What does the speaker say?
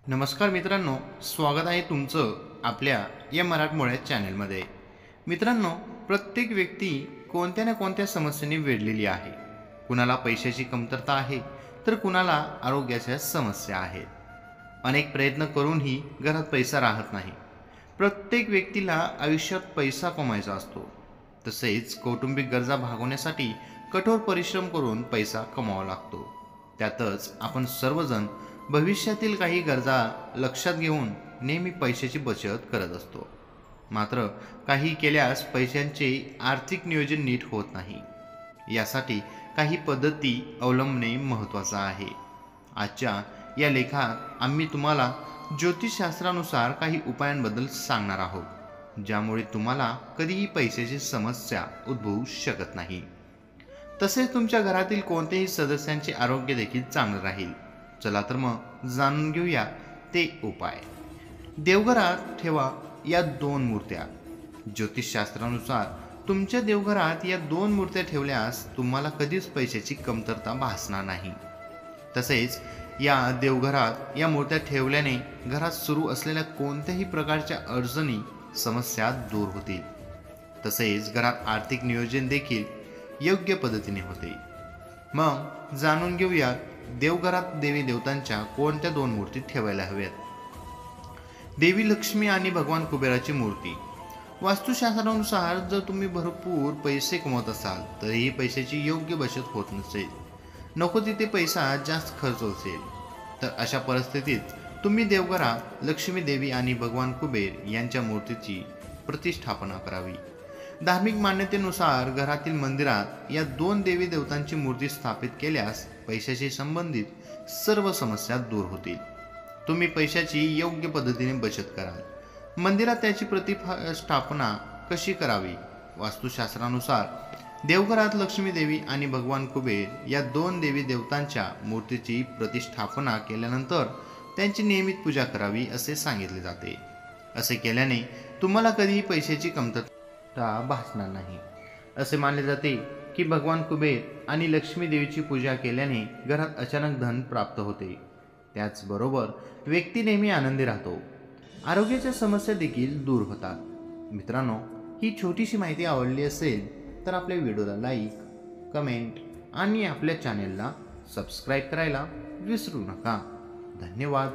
नमस्कार मित्रांनो, स्वागत आहे तुमचं आपल्या या मराठमोळ्या चॅनलमध्ये. मित्रांनो, प्रत्येक व्यक्ती कोणत्या ना कोणत्या समस्येने वेढलेली आहे. कुणाला पैशाची कमतरता आहे, तर कुणाला आरोग्याच्या समस्या आहेत. अनेक प्रयत्न करूनही घरात पैसा राहत नाही. प्रत्येक व्यक्तीला आयुष्यात पैसा कमवायचा असतो. तसेच कौटुंबिक गरजा भागवण्यासाठी कठोर परिश्रम करून पैसा कमवावा लागतो. त्यातच आपण सर्वजण भविष्यातील काही गरजा लक्षात घेऊन नेहमी पैशाची बचत करत असतो. मात्र काही केल्यास पैशांचे आर्थिक नियोजन नीट होत नाही. यासाठी काही पद्धती अवलंबणे महत्त्वाचं आहे. आजच्या या लेखात आम्ही तुम्हाला ज्योतिषशास्त्रानुसार काही उपायांबद्दल सांगणार आहोत, ज्यामुळे तुम्हाला कधीही पैशाची समस्या उद्भवू शकत नाही. तसेच तुमच्या घरातील कोणत्याही सदस्यांचे आरोग्य देखील चांगले राहील. चला तर मग जाणून घेऊया ते उपाय. देवघरात ठेवा या दोन मूर्त्या. ज्योतिषशास्त्रानुसार तुमच्या देवघरात या दोन मूर्त्या ठेवल्यास तुम्हाला कधीच पैशाची कमतरता भासणार नाही. तसेच या देवघरात या मूर्त्या ठेवल्याने घरात सुरू असलेल्या कोणत्याही प्रकारच्या अडचणी समस्या दूर होतील. तसेच घरात आर्थिक नियोजन देखील योग्य पद्धतीने होते. मग जाणून घेऊया देवघरात देवी देवतांच्या कोणत्या दोन मूर्ती ठेवायला हव्यात. देवी लक्ष्मी आणि भगवान कुबेराची मूर्ती. वास्तुशास्त्रानुसार जर तुम्ही भरपूर पैसे कमवत असाल तरीही पैशाची योग्य बचत होत नसेल, नको तिथे पैसा जास्त खर्च असेल, तर अशा परिस्थितीत तुम्ही देवघरात लक्ष्मी देवी आणि भगवान कुबेर यांच्या मूर्तीची प्रतिष्ठापना करावी. धार्मिक मान्यतेनुसार घरातील मंदिरात या दोन देवी देवतांची मूर्ती स्थापित केल्यास पैशाशी संबंधित सर्व समस्या दूर होतील. तुम्ही पैशाची योग्य पद्धतीने बचत कराल. मंदिरात त्याची प्रतिष्ठापना कशी करावी. वास्तुशास्त्रानुसार देवघरात लक्ष्मी देवी आणि भगवान कुबेर या दोन देवी देवतांच्या मूर्तीची प्रतिष्ठापना केल्यानंतर त्यांची नियमित पूजा करावी असे सांगितले जाते. असे केल्याने तुम्हाला कधीही पैशाची कमतरता भासणार नाही. असे मानले जाते की भगवान कुबेर आणि लक्ष्मी देवीची पूजा केल्याने घरात अचानक धन प्राप्त होते. त्याचबरोबर व्यक्ती नेहमी आनंदी राहतो. आरोग्याच्या समस्या देखील दूर होतात. मित्रांनो, ही छोटीशी माहिती आवडली असेल तर आपल्या व्हिडिओला लाईक, कमेंट आणि आपल्या चॅनेलला सबस्क्राईब करायला विसरू नका. धन्यवाद.